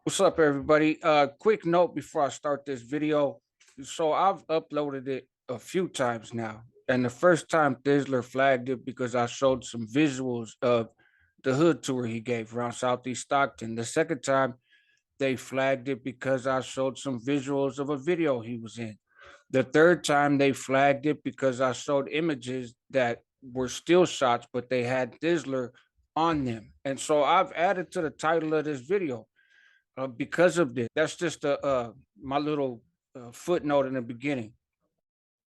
What's up, everybody? Quick note before I start this video. So I've uploaded it a few times now, and the first time THIZZLER flagged it because I showed some visuals of the hood tour he gave around Southeast Stockton. The second time they flagged it because I showed some visuals of a video he was in. The third time they flagged it because I showed images that were still shots, but they had THIZZLER on them. And so I've added to the title of this video because of this. That's just my little footnote in the beginning.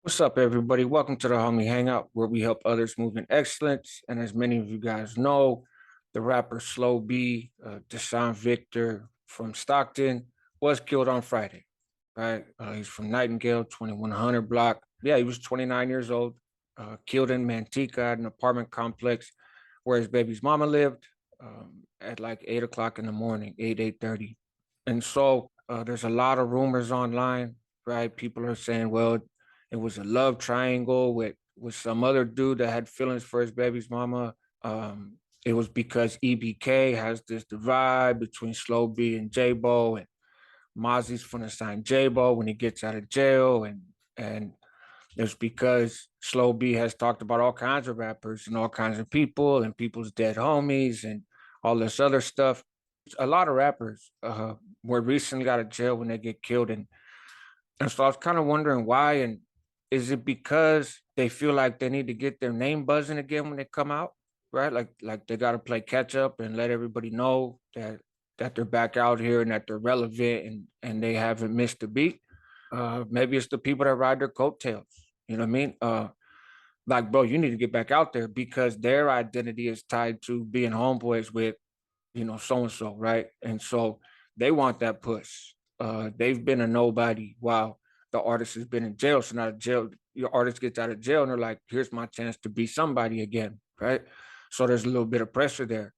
What's up, everybody? Welcome to the Homie Hangout, where we help others move in excellence. And as many of you guys know, the rapper Slo Be, Deshaun Victor from Stockton, was killed on Friday. Right? He's from Nightingale, 2100 block. Yeah, he was 29 years old, killed in Manteca at an apartment complex where his baby's mama lived at like 8 o'clock in the morning, 8:30. And so there's a lot of rumors online, right? People are saying, well, it was a love triangle with some other dude that had feelings for his baby's mama. It was because EBK has this divide between Slo Be and J-Bo, and Mozzie's gonna sign J-Bo when he gets out of jail, and it's because Slo Be has talked about all kinds of rappers and all kinds of people and people's dead homies and all this other stuff. A lot of rappers were recently out of jail when they get killed, and so I was kind of wondering why. And is it because they feel like they need to get their name buzzing again when they come out, right? Like they got to play catch up and let everybody know that they're back out here and that they're relevant and they haven't missed a beat. Maybe it's the people that ride their coattails. You know what I mean? Like, bro, you need to get back out there because their identity is tied to being homeboys with, so and so, right? And so they want that push. They've been a nobody while the artist has been in jail. So now the jail, your artist gets out of jail and they're like, here's my chance to be somebody again, right? So there's a little bit of pressure there.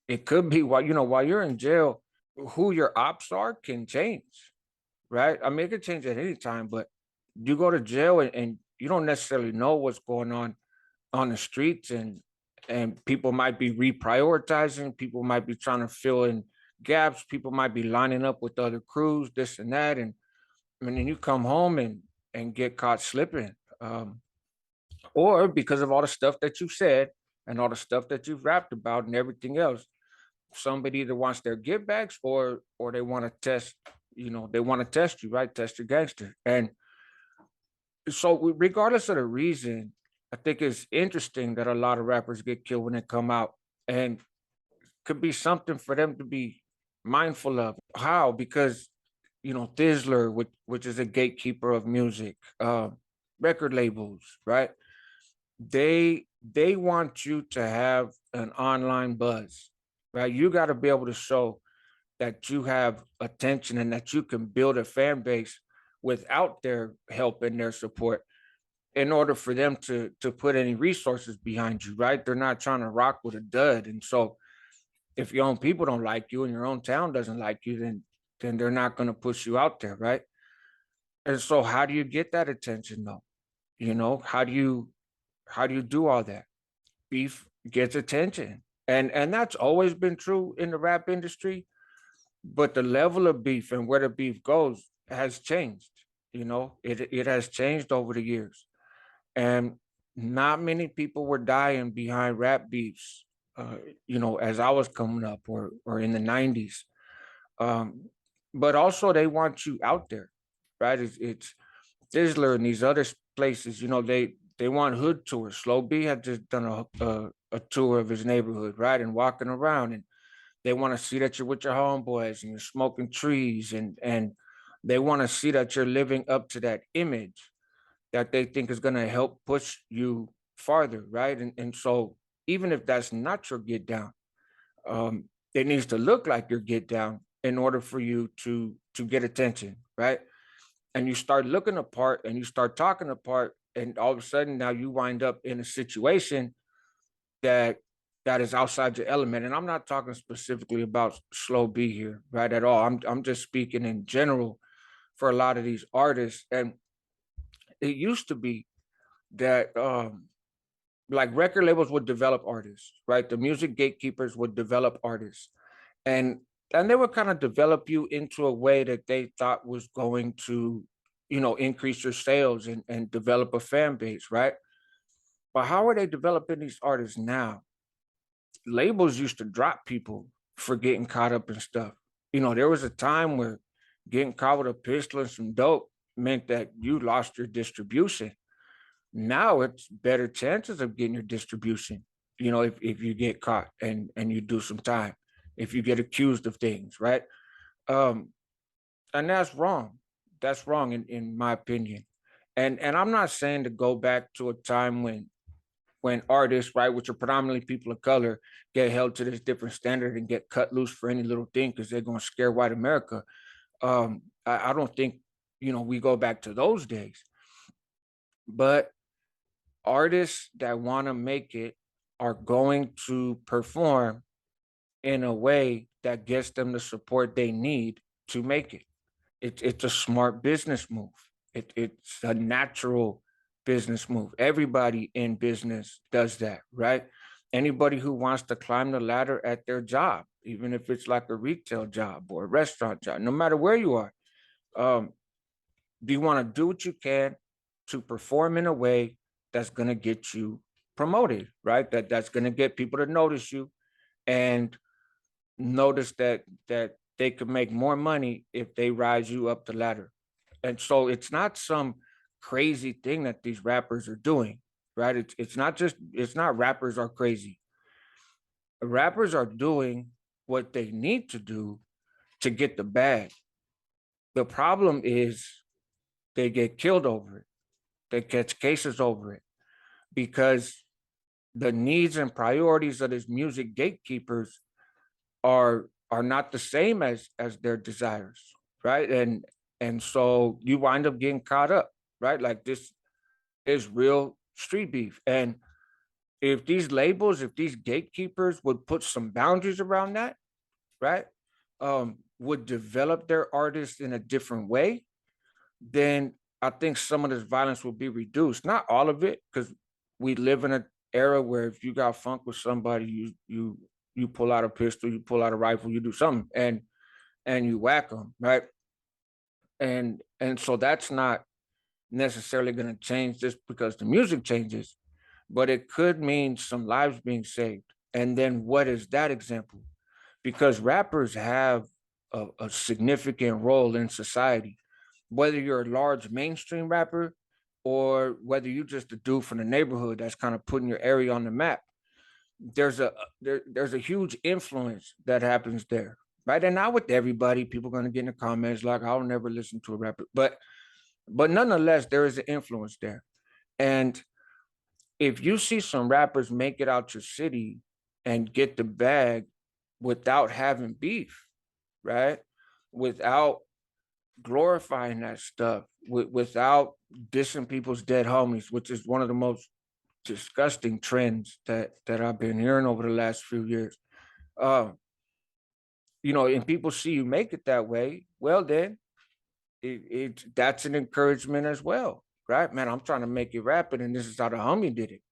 It could be while you're in jail, who your ops are can change, right? I mean, it could change at any time, but you go to jail and you don't necessarily know what's going on the streets, and people might be reprioritizing, people might be trying to fill in gaps, people might be lining up with other crews, this and that, and then you come home and get caught slipping, or because of all the stuff that you said and all the stuff that you've rapped about and everything else, somebody either wants their give backs or they want to test, they want to test you, right? Test your gangster. And so regardless of the reason, I think it's interesting that a lot of rappers get killed when they come out, and could be something for them to be mindful of. How? Because THIZZLER, which is a gatekeeper of music, record labels, right? They want you to have an online buzz, right? You got to be able to show that you have attention and that you can build a fan base without their help and their support in order for them to put any resources behind you, right? They're not trying to rock with a dud. And so if your own people don't like you and your own town doesn't like you, then they're not going to push you out there, right? And so how do you get that attention though? How do you do all that? Beef gets attention. And that's always been true in the rap industry, but the level of beef and where the beef goes has changed. It has changed over the years. And not many people were dying behind rap beefs, as I was coming up or in the 90s. Um, but also they want you out there, right? It's THIZZLER and these other places, they want hood tours. Slo Be had just done a tour of his neighborhood, right? And walking around, and they want to see that you're with your homeboys and you're smoking trees, and they want to see that you're living up to that image that they think is going to help push you farther, right? And so even if that's not your get down, it needs to look like your get down in order for you to get attention, right? And you start looking apart and you start talking apart, and all of a sudden now you wind up in a situation that is outside your element. And I'm not talking specifically about Slo Be here, right? At all. I'm just speaking in general for a lot of these artists. And it used to be that like record labels would develop artists, right? The music gatekeepers would develop artists. And and they would kind of develop you into a way that they thought was going to, increase your sales and develop a fan base, right? But how are they developing these artists now? Labels used to drop people for getting caught up in stuff. There was a time where getting caught with a pistol and some dope meant that you lost your distribution. Now it's better chances of getting your distribution, if you get caught and you do some time, if you get accused of things, right? Um, and that's wrong. That's wrong in my opinion. And I'm not saying to go back to a time when artists, right, which are predominantly people of color, get held to this different standard and get cut loose for any little thing because they're going to scare white America. I don't think, we go back to those days. But artists that want to make it are going to perform in a way that gets them the support they need to make it. It's a smart business move. It's a natural business move. Everybody in business does that, right? Anybody who wants to climb the ladder at their job, even if it's like a retail job or a restaurant job, no matter where you are, um, do you want to do what you can to perform in a way that's going to get you promoted, right? That's going to get people to notice you and notice that they could make more money if they rise you up the ladder. And so it's not some crazy thing that these rappers are doing, right? It's not rappers are crazy. Rappers are doing what they need to do to get the bag. The problem is they get killed over it. They catch cases over it because the needs and priorities of these music gatekeepers are not the same as their desires, right? And so you wind up getting caught up, right? Like this is real street beef. And if these gatekeepers would put some boundaries around that, right? Would develop their artists in a different way, then I think some of this violence will be reduced. Not all of it, because we live in an era where if you got funk with somebody, you pull out a pistol, you pull out a rifle, you do something, and you whack them, right? And so that's not necessarily going to change just because the music changes, but it could mean some lives being saved. And then what is that example? Because rappers have a significant role in society, whether you're a large mainstream rapper or whether you're just a dude from the neighborhood that's kind of putting your area on the map. There's a huge influence that happens there, right? And not with everybody. People are going to get in the comments like, "I'll never listen to a rapper," but nonetheless, there is an influence there. And if you see some rappers make it out your city and get the bag without having beef, right? Without glorifying that stuff, without dissing people's dead homies, which is one of the most disgusting trends that I've been hearing over the last few years. Um, and people see you make it that way, well then that's an encouragement as well, right? Man, I'm trying to make it rapid, and this is how the homie did it.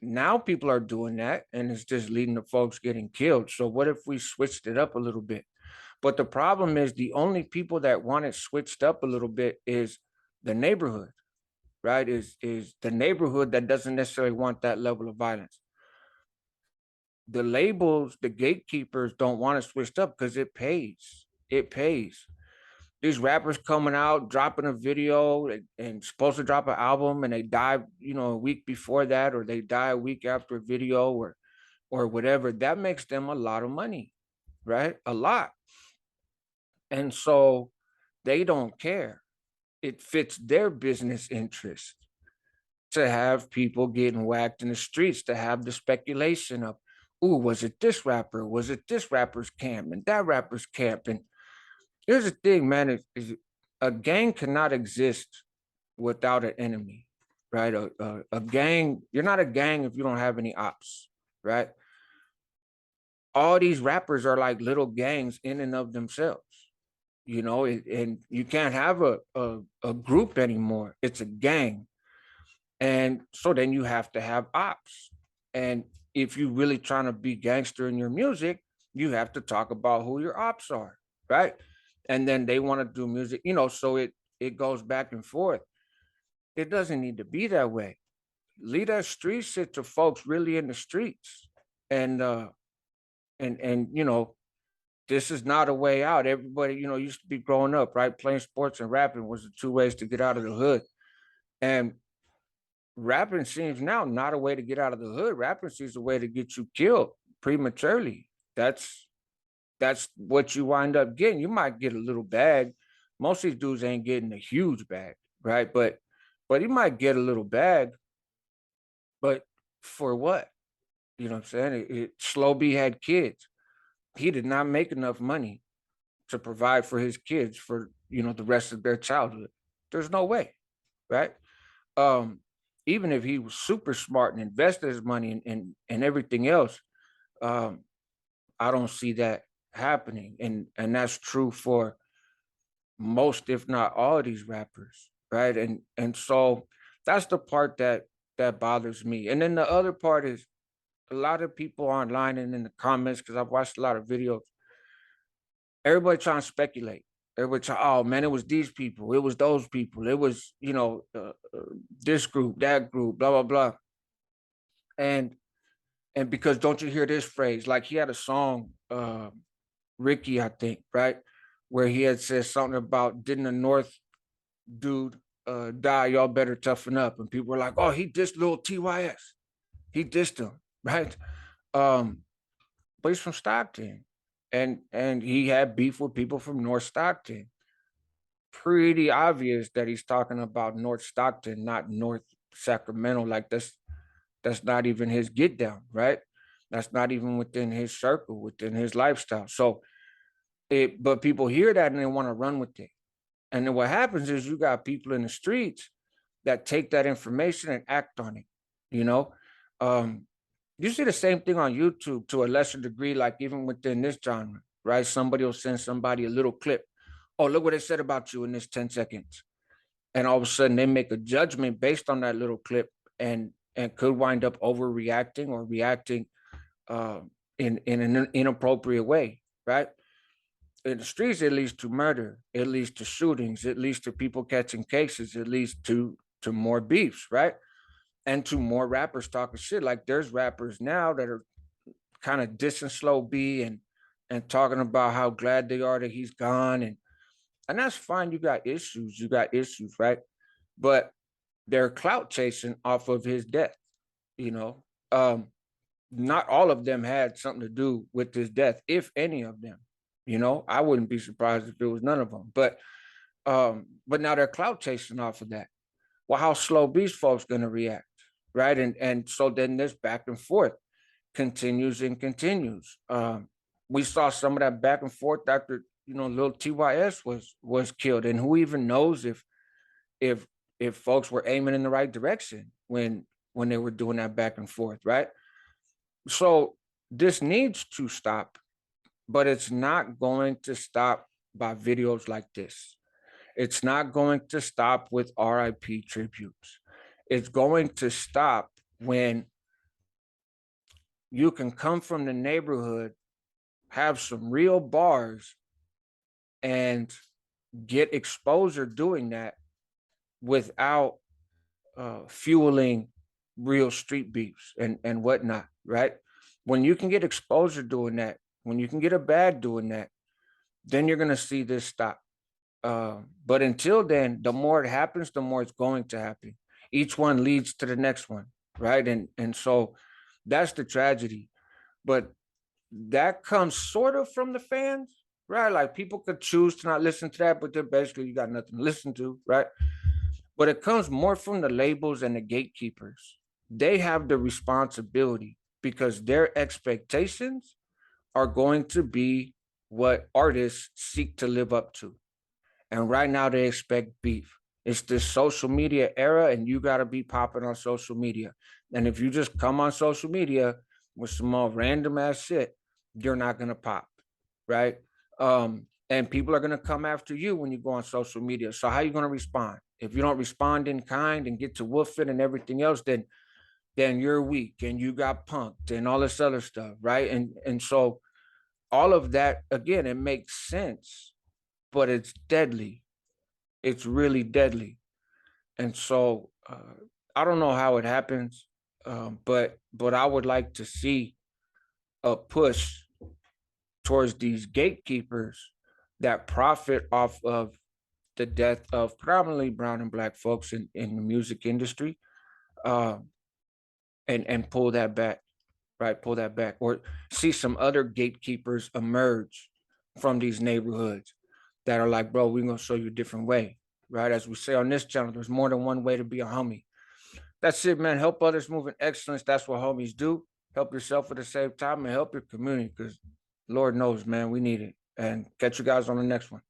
Now people are doing that, and it's just leading to folks getting killed. So what if we switched it up a little bit? But the problem is the only people that want it switched up a little bit is the neighborhood, right? Is the neighborhood that doesn't necessarily want that level of violence. The labels, the gatekeepers don't want it switched up because it pays. It pays. These rappers coming out, dropping a video and supposed to drop an album, and they die, a week before that, or they die a week after a video, or whatever. That makes them a lot of money, right? A lot. And so they don't care. It fits their business interest to have people getting whacked in the streets, to have the speculation of, ooh, was it this rapper? Was it this rapper's camp and that rapper's camp? And here's the thing, man, is a gang cannot exist without an enemy, right? A gang, you're not a gang if you don't have any ops, right? All these rappers are like little gangs in and of themselves, and you can't have a group anymore. It's a gang. And so then you have to have ops. And if you really trying to be gangster in your music, you have to talk about who your ops are, right? And then they want to do music, so it goes back and forth. It doesn't need to be that way. Leave that street shit to folks really in the streets. And this is not a way out. Everybody, used to be growing up, right? Playing sports and rapping was the two ways to get out of the hood. And rapping seems now not a way to get out of the hood. Rapping seems a way to get you killed prematurely. That's what you wind up getting. You might get a little bag. Most of these dudes ain't getting a huge bag, right? But you might get a little bag, but for what? You know what I'm saying? Slo Be had kids. He did not make enough money to provide for his kids for the rest of their childhood. There's no way, right? Um, Even if he was super smart and invested his money and everything else, um, I don't see that happening. And that's true for most, if not all, of these rappers, right? And so that's the part that bothers me. And then the other part is a lot of people online and in the comments, because I've watched a lot of videos, everybody trying to speculate. Everybody trying, oh man, it was these people, it was those people, it was this group, that group, blah blah blah. And because don't you hear this phrase? Like he had a song, Ricky, I think, right, where he had said something about didn't the North dude die? Y'all better toughen up. And people were like, oh, he dissed little TYS. He dissed him, right? Um, but he's from Stockton, and he had beef with people from North Stockton. Pretty obvious that he's talking about North Stockton, not North Sacramento. Like that's not even his get down, right? That's not even within his circle, within his lifestyle. So but people hear that and they want to run with it. And then what happens is you got people in the streets that take that information and act on it. You know, um, you see the same thing on YouTube to a lesser degree, like even within this genre, right? Somebody will send somebody a little clip. Oh, look what they said about you in this 10 seconds. And all of a sudden they make a judgment based on that little clip and could wind up overreacting or reacting uh, in an inappropriate way, right? In the streets, it leads to murder, it leads to shootings, it leads to people catching cases, it leads to more beefs, right? And to more rappers talking shit. Like there's rappers now that are kind of dissing Slo Be and talking about how glad they are that he's gone. And that's fine. You got issues, right? But they're clout chasing off of his death, you know. Not all of them had something to do with his death, if any of them. I wouldn't be surprised if it was none of them. But now they're clout chasing off of that. Well, how Slo Be's folks gonna react, right? And so then this back and forth continues and continues. We saw some of that back and forth after little TYS was killed, and who even knows if if folks were aiming in the right direction when they were doing that back and forth, right? So this needs to stop, but it's not going to stop by videos like this. It's not going to stop with RIP tributes. It's going to stop when you can come from the neighborhood, have some real bars, and get exposure doing that without fueling real street beefs and whatnot, right? When you can get exposure doing that, when you can get a bag doing that, then you're gonna see this stop. But until then, the more it happens, the more it's going to happen. Each one leads to the next one, right? And so that's the tragedy. But that comes sort of from the fans, right? Like people could choose to not listen to that, but then basically you got nothing to listen to, right? But it comes more from the labels and the gatekeepers. They have the responsibility because their expectations are going to be what artists seek to live up to. And right now they expect beef. It's this social media era, and you got to be popping on social media. And if you just come on social media with some more random ass shit, you're not gonna pop, right? And people are gonna come after you when you go on social media. So how are you gonna respond? If you don't respond in kind and get to woofing and everything else, then you're weak and you got punked and all this other stuff, right? And so all of that, again, it makes sense, but it's deadly. It's really deadly. And so I don't know how it happens, but I would like to see a push towards these gatekeepers that profit off of the death of predominantly brown and black folks in the music industry, um, and pull that back, right? Pull that back, or see some other gatekeepers emerge from these neighborhoods that are like, bro, we're gonna show you a different way, right? As we say on this channel, there's more than one way to be a homie. That's it, man. Help others move in excellence. That's what homies do. Help yourself at the same time and help your community, because Lord knows, man, we need it. And catch you guys on the next one.